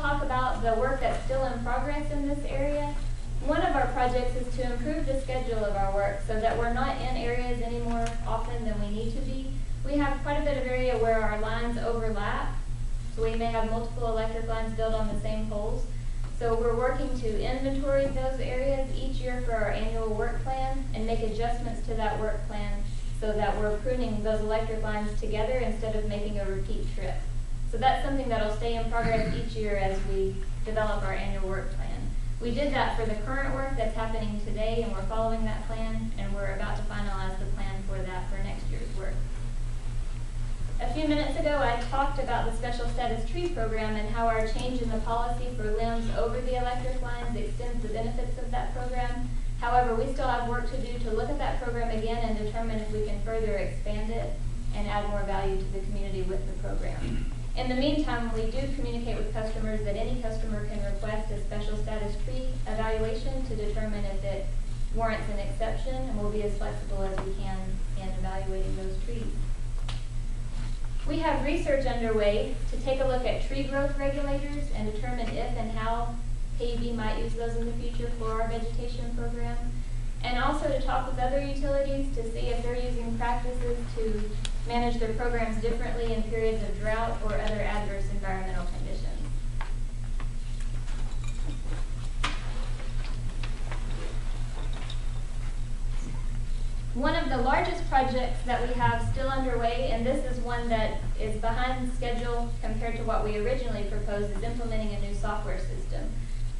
talk about the work that's still in progress in this area. One of our projects is to improve the schedule of our work so that we're not in areas any more often than we need to be. We have quite a bit of area where our lines overlap, so we may have multiple electric lines built on the same poles. So we're working to inventory those areas each year for our annual work plan and make adjustments to that work plan so that we're pruning those electric lines together instead of making a repeat trip. So that's something that'll stay in progress each year as we develop our annual work plan. We did that for the current work that's happening today, and we're following that plan, and we're about to finalize the plan for that for next year's work. A few minutes ago, I talked about the Special Status Tree Program and how our change in the policy for limbs over the electric lines extends the benefits of that program. However, we still have work to do to look at that program again and determine if we can further expand it and add more value to the community with the program. In the meantime, we do communicate with customers that any customer can request a special status tree evaluation to determine if it warrants an exception, and we'll be as flexible as we can in evaluating those trees. We have research underway to take a look at tree growth regulators and determine if and how KUB might use those in the future for our vegetation program, and also to talk with other utilities to see if they're using practices to manage their programs differently in periods of drought or other adverse environmental conditions. One of the largest projects that we have still underway, and this is one that is behind schedule compared to what we originally proposed, is implementing a new software system.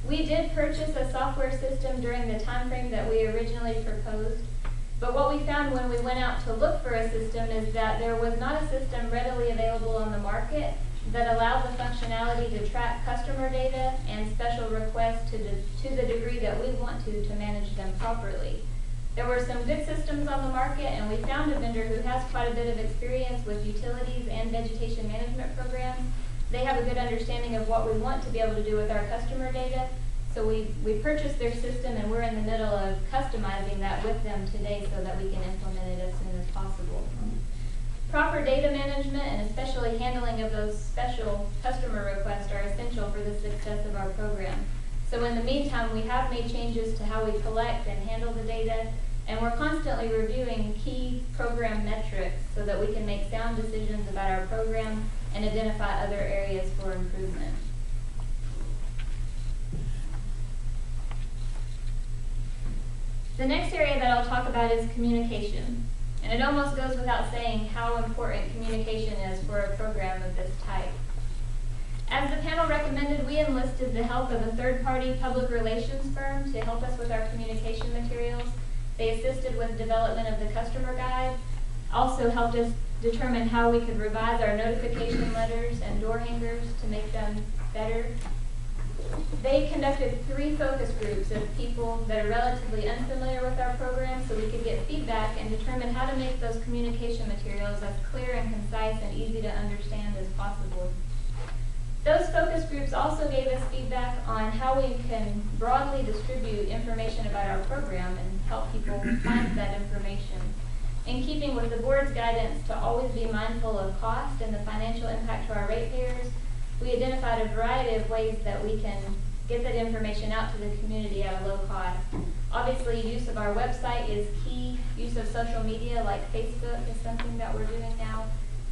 We did purchase a software system during the time frame that we originally proposed, but what we found when we went out to look for a system is that there was not a system readily available on the market that allowed the functionality to track customer data and special requests to the degree that we want to manage them properly. There were some good systems on the market, and we found a vendor who has quite a bit of experience with utilities and vegetation management programs. They have a good understanding of what we want to be able to do with our customer data. So we purchased their system, and we're in the middle of customizing that with them today so that we can implement it as soon as possible. Proper data management and especially handling of those special customer requests are essential for the success of our program. So in the meantime, we have made changes to how we collect and handle the data, and we're constantly reviewing key program metrics so that we can make sound decisions about our program and identify other areas for improvement. The next area that I'll talk about is communication. And it almost goes without saying how important communication is for a program of this type. As the panel recommended, we enlisted the help of a third-party public relations firm to help us with our communication materials. They assisted with development of the customer guide, also helped us determine how we could revise our notification letters and door hangers to make them better. They conducted 3 focus groups of people that are relatively unfamiliar with our program so we could get feedback and determine how to make those communication materials as clear and concise and easy to understand as possible. Those focus groups also gave us feedback on how we can broadly distribute information about our program and help people find that information. In keeping with the board's guidance to always be mindful of cost and the financial impact to our ratepayers, we identified a variety of ways that we can get that information out to the community at a low cost. Obviously, use of our website is key. Use of social media like Facebook is something that we're doing now.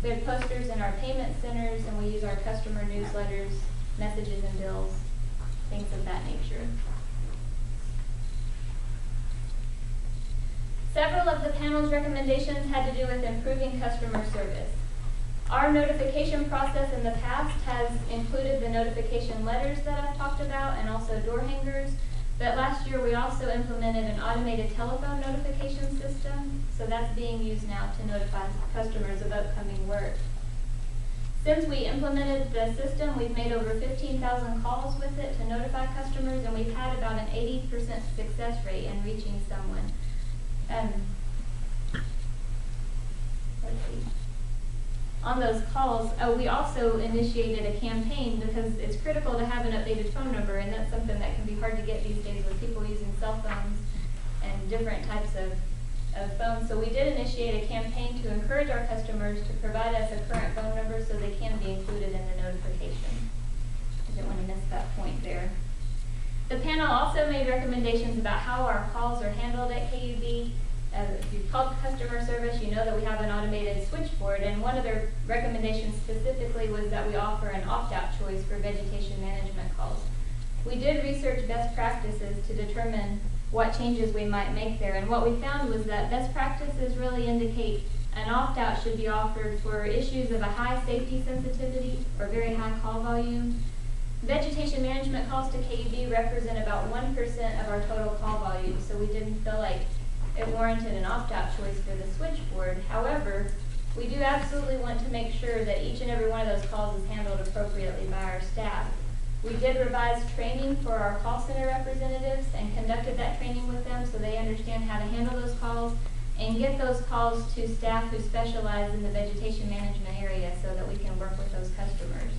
We have posters in our payment centers, and we use our customer newsletters, messages and bills, things of that nature. Several of the panel's recommendations had to do with improving customer service. Our notification process in the past has included the notification letters that I've talked about and also door hangers, but last year we also implemented an automated telephone notification system, so that's being used now to notify customers of upcoming work. Since we implemented the system, we've made over 15,000 calls with it to notify customers, and we've had about an 80% success rate in reaching someone. Let's see. On those calls, we also initiated a campaign because it's critical to have an updated phone number, and that's something that can be hard to get these days with people using cell phones and different types of phones. So we did initiate a campaign to encourage our customers to provide us a current phone number so they can be included in the notification. I didn't want to miss that point there. The panel also made recommendations about how our calls are handled at KUB. If you've called customer service, you know that we have an automated switchboard, and one of their recommendations specifically was that we offer an opt-out choice for vegetation management calls. We did research best practices to determine what changes we might make there, and what we found was that best practices really indicate an opt-out should be offered for issues of a high safety sensitivity or very high call volume. Vegetation management calls to KUB represent about 1% of our total call volume, so we didn't feel like it warranted an opt-out choice for the switchboard. However, we do absolutely want to make sure that each and every one of those calls is handled appropriately by our staff. We did revise training for our call center representatives and conducted that training with them so they understand how to handle those calls and get those calls to staff who specialize in the vegetation management area so that we can work with those customers.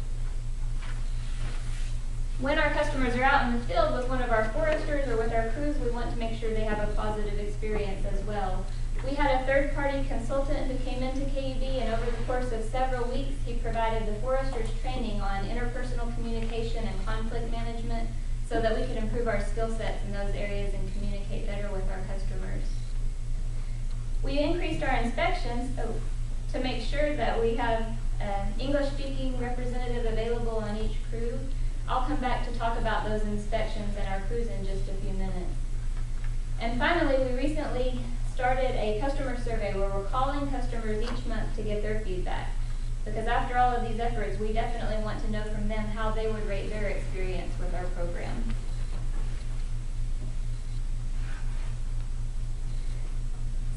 When our customers are out in the field with one of our foresters or with our crews, we want to make sure they have a positive experience as well. We had a third-party consultant who came into KUB, and over the course of several weeks, he provided the foresters training on interpersonal communication and conflict management so that we could improve our skill sets in those areas and communicate better with our customers. We increased our inspections to make sure that we have an English-speaking representative available on each crew. I'll come back to talk about those inspections and our crews in just a few minutes. And finally, we recently started a customer survey where we're calling customers each month to get their feedback. Because after all of these efforts, we definitely want to know from them how they would rate their experience with our program.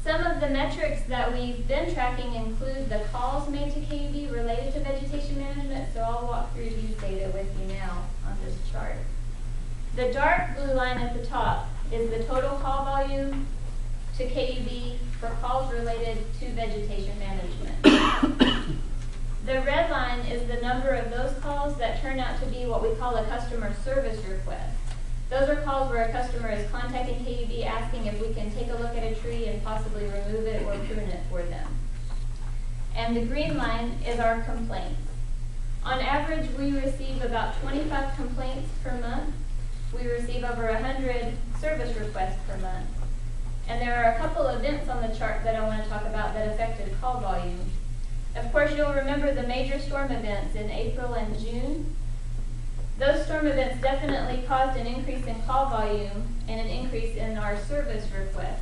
Some of the metrics that we've been tracking include the calls made to KUB related to vegetation management, so I'll walk through these data with you now on this chart. The dark blue line at the top is the total call volume to KUB for calls related to vegetation management. The red line is the number of those calls that turn out to be what we call a customer service request. Those are calls where a customer is contacting KUB asking if we can take a look at a tree and possibly remove it or prune it for them. And the green line is our complaints. On average, we receive about 25 complaints per month. We receive over 100 service requests per month. And there are a couple events on the chart that I want to talk about that affected call volume. Of course, you'll remember the major storm events in April and June. Those storm events definitely caused an increase in call volume and an increase in our service requests.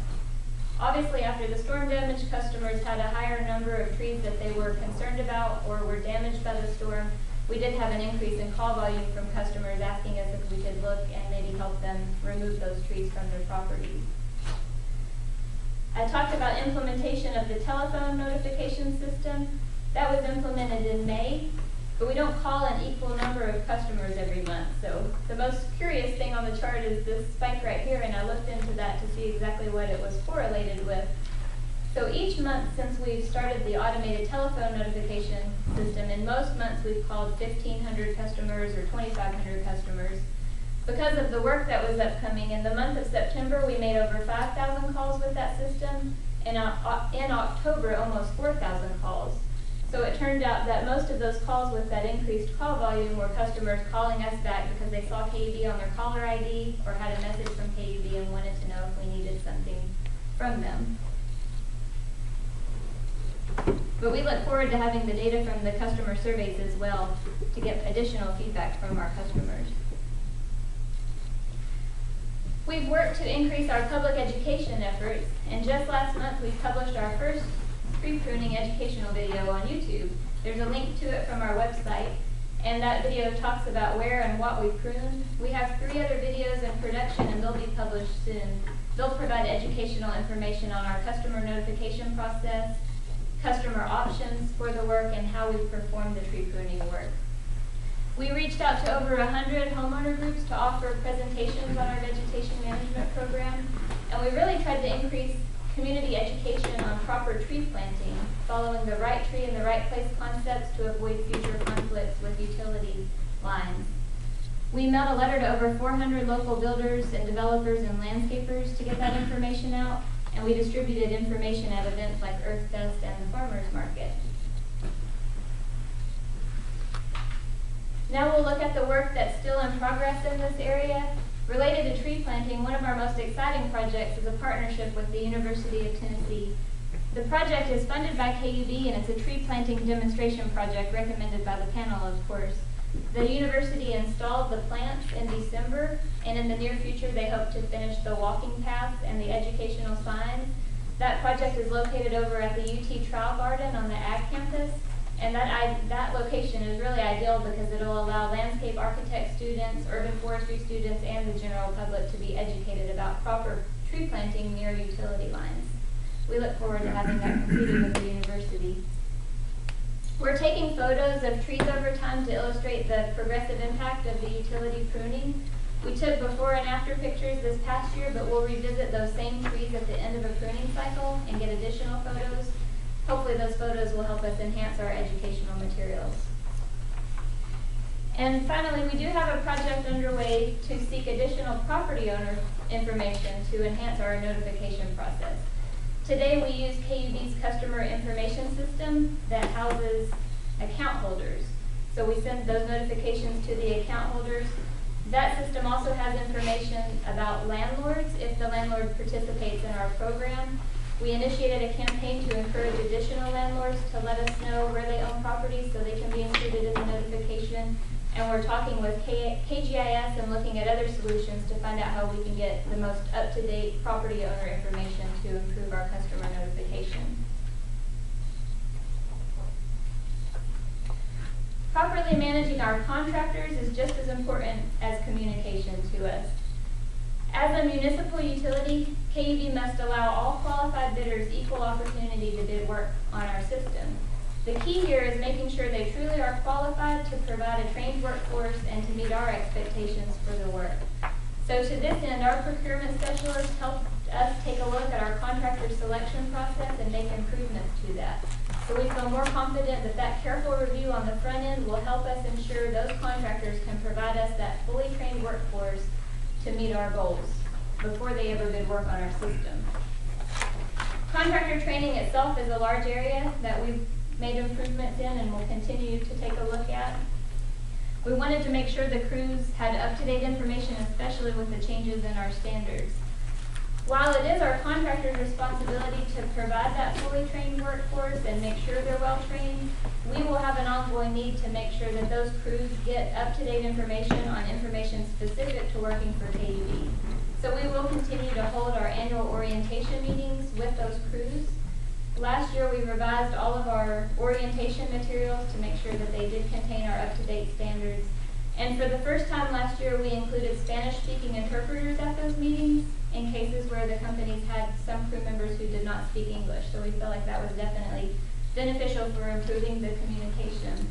Obviously, after the storm damage, customers had a higher number of trees that they were concerned about or were damaged by the storm. We did have an increase in call volume from customers asking us if we could look and maybe help them remove those trees from their properties. I talked about implementation of the telephone notification system. That was implemented in May. But we don't call an equal number of customers every month. So the most curious thing on the chart is this spike right here, and I looked into that to see exactly what it was correlated with. So each month since we've started the automated telephone notification system, in most months we've called 1,500 customers or 2,500 customers. Because of the work that was upcoming, in the month of September we made over 5,000 calls with that system, and in October almost 4,000 calls. So it turned out that most of those calls with that increased call volume were customers calling us back because they saw KUB on their caller ID or had a message from KUB and wanted to know if we needed something from them. But we look forward to having the data from the customer surveys as well to get additional feedback from our customers. We've worked to increase our public education efforts, and just last month we published our first tree pruning educational video on YouTube. There's a link to it from our website, and that video talks about where and what we pruned. We have 3 other videos in production, and they'll be published soon. They'll provide educational information on our customer notification process, customer options for the work, and how we perform the tree pruning work. We reached out to over 100 homeowner groups to offer presentations on our vegetation management program, and we really tried to increase community education on proper tree planting, following the right tree in the right place concepts to avoid future conflicts with utility lines. We mailed a letter to over 400 local builders and developers and landscapers to get that information out, and we distributed information at events like Earth Fest and the Farmers Market. Now we'll look at the work that's still in progress in this area. Related to tree planting, one of our most exciting projects is a partnership with the University of Tennessee. The project is funded by KUB, and it's a tree planting demonstration project recommended by the panel, of course. The university installed the plants in December, and in the near future they hope to finish the walking paths and the educational signs. That project is located over at the UT Trial Garden on the Ag campus, and that location is really ideal because it'll allow landscape architect students, urban forestry students, and the general public to be educated about proper tree planting near utility lines. We look forward to having that completed with the university. We're taking photos of trees over time to illustrate the progressive impact of the utility pruning. We took before and after pictures this past year, but we'll revisit those same trees at the end of a pruning cycle and get additional photos. Hopefully those photos will help us enhance our educational materials. And finally, we do have a project underway to seek additional property owner information to enhance our notification process. Today we use KUB's customer information system that houses account holders. So we send those notifications to the account holders. That system also has information about landlords if the landlord participates in our program. We initiated a campaign to encourage additional landlords to let us know where they own properties so they can be included in the notification. And we're talking with KGIS and looking at other solutions to find out how we can get the most up-to-date property owner information to improve our customer notification. Properly managing our contractors is just as important as communication to us. As a municipal utility, KUB must allow all qualified bidders equal opportunity to bid work on our system. The key here is making sure they truly are qualified to provide a trained workforce and to meet our expectations for the work. So to this end, our procurement specialists helped us take a look at our contractor selection process and make improvements to that. So we feel more confident that that careful review on the front end will help us ensure those contractors can provide us that fully trained workforce to meet our goals before they ever bid work on our system. Contractor training itself is a large area that we've made improvements in and will continue to take a look at. We wanted to make sure the crews had up-to-date information, especially with the changes in our standards. While it is our contractor's responsibility to provide that fully trained workforce and make sure they're well trained, we will have an ongoing need to make sure that those crews get up-to-date information on information specific to working for KUB. So we will continue to hold our annual orientation meetings with those crews. Last year we revised all of our orientation materials to make sure that they did contain our up-to-date standards. And for the first time last year we included Spanish-speaking interpreters at those meetings in cases where the companies had some crew members who did not speak English. So we felt like that was definitely beneficial for improving the communication.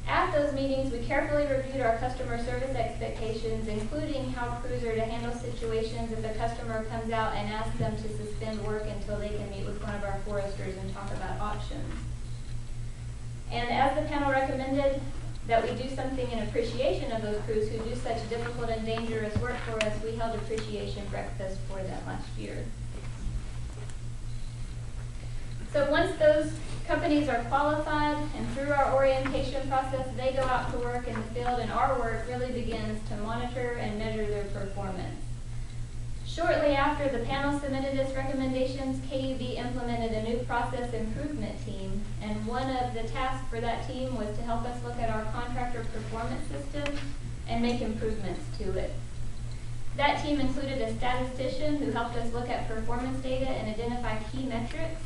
At those meetings, we carefully reviewed our customer service expectations, including how crews are to handle situations if a customer comes out and asks them to suspend work until they can meet with one of our foresters and talk about options. And as the panel recommended that we do something in appreciation of those crews who do such difficult and dangerous work for us, we held appreciation breakfast for them last year. So once those companies are qualified and through our orientation process, they go out to work in the field, and our work really begins to monitor and measure their performance. Shortly after the panel submitted its recommendations, KUB implemented a new process improvement team, and one of the tasks for that team was to help us look at our contractor performance system and make improvements to it. That team included a statistician who helped us look at performance data and identify key metrics.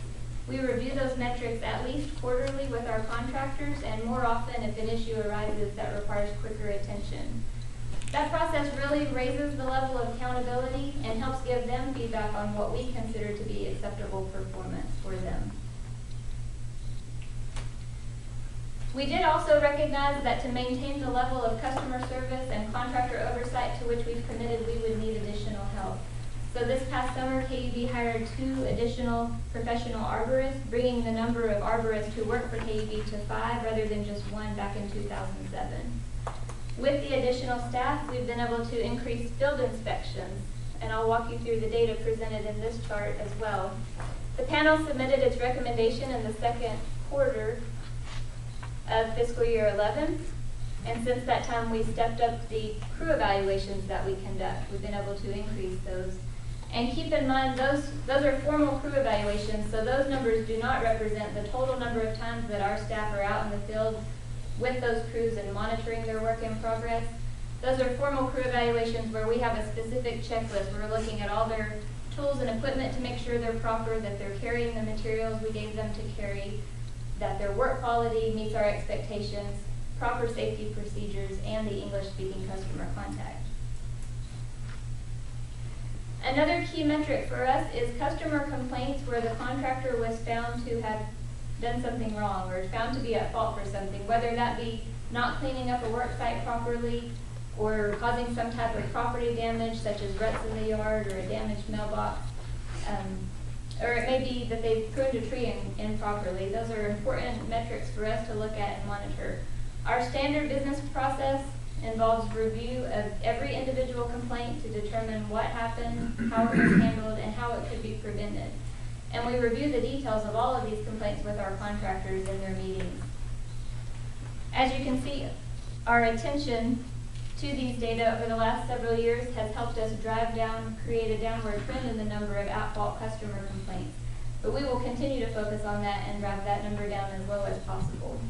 We review those metrics at least quarterly with our contractors, and more often if an issue arises that requires quicker attention. That process really raises the level of accountability and helps give them feedback on what we consider to be acceptable performance for them. We did also recognize that to maintain the level of customer service and contractor oversight to which we've committed, we would need additional help. So this past summer, KUB hired 2 additional professional arborists, bringing the number of arborists who work for KUB to 5 rather than just 1 back in 2007. With the additional staff, we've been able to increase field inspections, and I'll walk you through the data presented in this chart as well. The panel submitted its recommendation in the second quarter of fiscal year 11. And since that time, we stepped up the crew evaluations that we conduct. We've been able to increase those. And keep in mind, those are formal crew evaluations, so those numbers do not represent the total number of times that our staff are out in the field with those crews and monitoring their work in progress. Those are formal crew evaluations where we have a specific checklist. We're looking at all their tools and equipment to make sure they're proper, that they're carrying the materials we gave them to carry, that their work quality meets our expectations, proper safety procedures, and the English-speaking customer contact. Another key metric for us is customer complaints where the contractor was found to have done something wrong or found to be at fault for something, whether that be not cleaning up a work site properly or causing some type of property damage such as ruts in the yard or a damaged mailbox, or it may be that they've pruned a tree improperly. Those are important metrics for us to look at and monitor. Our standard business process involves review of every individual complaint to determine what happened, how it was handled, and how it could be prevented. And we review the details of all of these complaints with our contractors in their meetings. As you can see, our attention to these data over the last several years has helped us create a downward trend in the number of at-fault customer complaints. But we will continue to focus on that and drive that number down as low as possible.